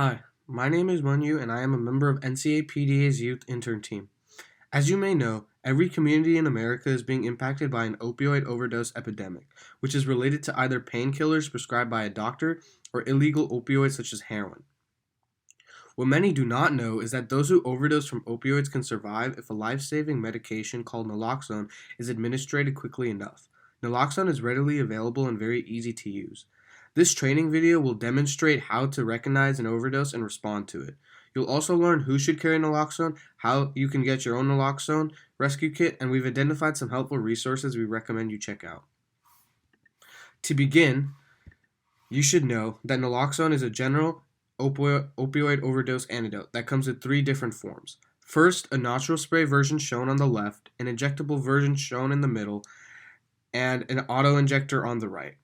Hi, my name is Manyu and I am a member of NCAPDA's Youth Intern Team. As you may know, every community in America is being impacted by an opioid overdose epidemic, which is related to either painkillers prescribed by a doctor or illegal opioids such as heroin. What many do not know is that those who overdose from opioids can survive if a life-saving medication called naloxone is administered quickly enough. Naloxone is readily available and very easy to use. This training video will demonstrate how to recognize an overdose and respond to it. You'll also learn who should carry naloxone, how you can get your own naloxone rescue kit, and we've identified some helpful resources we recommend you check out. To begin, you should know that naloxone is a general opioid overdose antidote that comes in three different forms. First, a nostril spray version shown on the left, an injectable version shown in the middle, and an auto-injector on the right.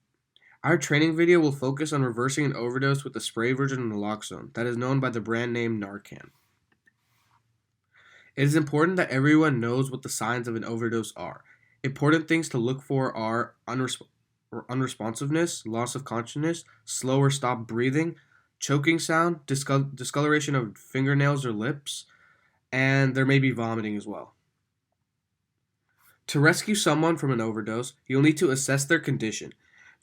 Our training video will focus on reversing an overdose with the spray version of naloxone that is known by the brand name Narcan. It is important that everyone knows what the signs of an overdose are. Important things to look for are unresponsiveness, loss of consciousness, slow or stop breathing, choking sound, discoloration of fingernails or lips, and there may be vomiting as well. To rescue someone from an overdose, you'll need to assess their condition,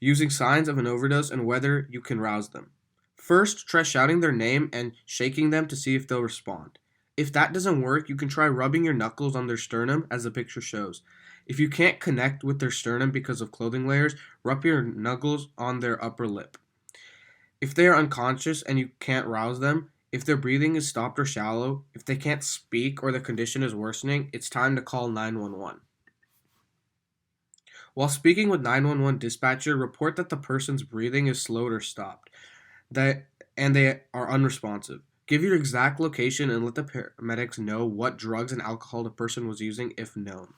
using signs of an overdose and whether you can rouse them. First, try shouting their name and shaking them to see if they'll respond. If that doesn't work, you can try rubbing your knuckles on their sternum as the picture shows. If you can't connect with their sternum because of clothing layers, rub your knuckles on their upper lip. If they are unconscious and you can't rouse them, if their breathing is stopped or shallow, if they can't speak or the condition is worsening, it's time to call 911. While speaking with 911 dispatcher, report that the person's breathing is slowed or stopped, and they are unresponsive. Give your exact location and let the paramedics know what drugs and alcohol the person was using if known.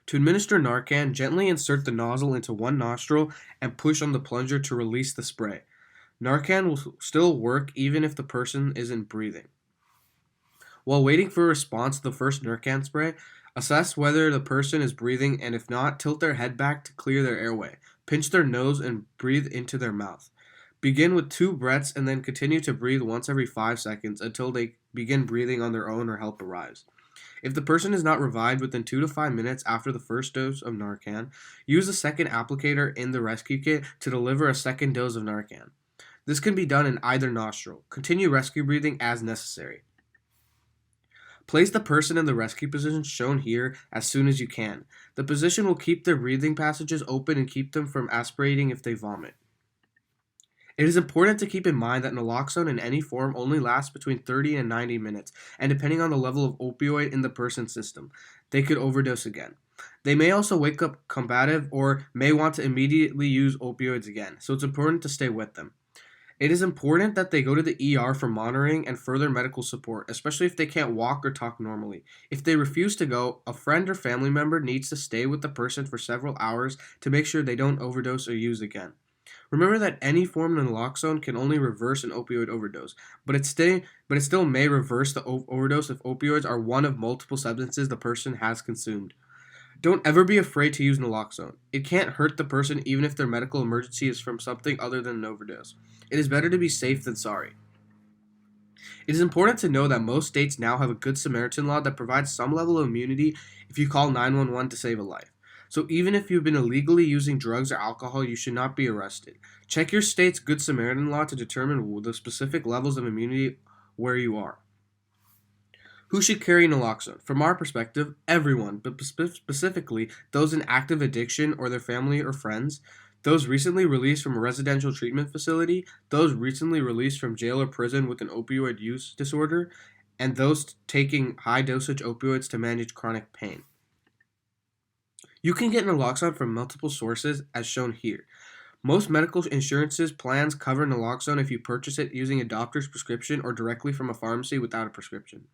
To administer Narcan, gently insert the nozzle into one nostril and push on the plunger to release the spray. Narcan will still work even if the person isn't breathing. While waiting for a response to the first Narcan spray, assess whether the person is breathing, and if not, tilt their head back to clear their airway. Pinch their nose and breathe into their mouth. Begin with 2 breaths and then continue to breathe once every 5 seconds until they begin breathing on their own or help arrives. If the person is not revived within 2 to 5 minutes after the first dose of Narcan, use a second applicator in the rescue kit to deliver a second dose of Narcan. This can be done in either nostril. Continue rescue breathing as necessary. Place the person in the rescue position shown here as soon as you can. The position will keep their breathing passages open and keep them from aspirating if they vomit. It is important to keep in mind that naloxone in any form only lasts between 30 and 90 minutes, and depending on the level of opioid in the person's system, they could overdose again. They may also wake up combative or may want to immediately use opioids again, so it's important to stay with them. It is important that they go to the ER for monitoring and further medical support, especially if they can't walk or talk normally. If they refuse to go, a friend or family member needs to stay with the person for several hours to make sure they don't overdose or use again. Remember that any form of naloxone can only reverse an opioid overdose, but it still may reverse the overdose if opioids are one of multiple substances the person has consumed. Don't ever be afraid to use naloxone. It can't hurt the person even if their medical emergency is from something other than an overdose. It is better to be safe than sorry. It is important to know that most states now have a Good Samaritan Law that provides some level of immunity if you call 911 to save a life. So even if you've been illegally using drugs or alcohol, you should not be arrested. Check your state's Good Samaritan Law to determine the specific levels of immunity where you are. Who should carry naloxone? From our perspective, everyone, but specifically those in active addiction or their family or friends, those recently released from a residential treatment facility, those recently released from jail or prison with an opioid use disorder, and those taking high-dosage opioids to manage chronic pain. You can get naloxone from multiple sources as shown here. Most medical insurances plans cover naloxone if you purchase it using a doctor's prescription or directly from a pharmacy without a prescription.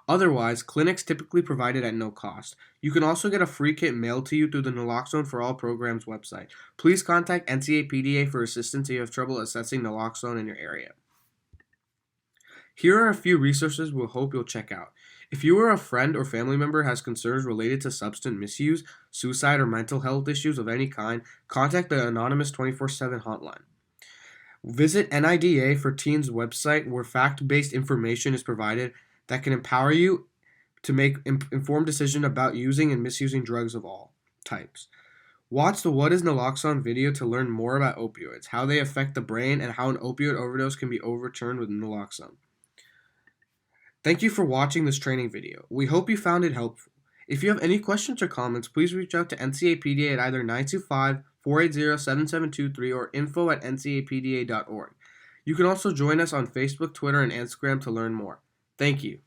Otherwise, clinics typically provide it at no cost. You can also get a free kit mailed to you through the Naloxone for All program's website. Please contact NCAPDA for assistance if you have trouble assessing naloxone in your area. Here are a few resources we'll hope you'll check out. If you or a friend or family member has concerns related to substance misuse, suicide, or mental health issues of any kind, contact the anonymous 24/7 hotline. Visit NIDA for Teens website where fact-based information is provided that can empower you to make informed decisions about using and misusing drugs of all types. Watch the What is Naloxone video to learn more about opioids, how they affect the brain, and how an opioid overdose can be overturned with naloxone. Thank you for watching this training video. We hope you found it helpful. If you have any questions or comments, please reach out to NCAPDA at either 925-480-7723 or info@ncapda.org. You can also join us on Facebook, Twitter, and Instagram to learn more. Thank you.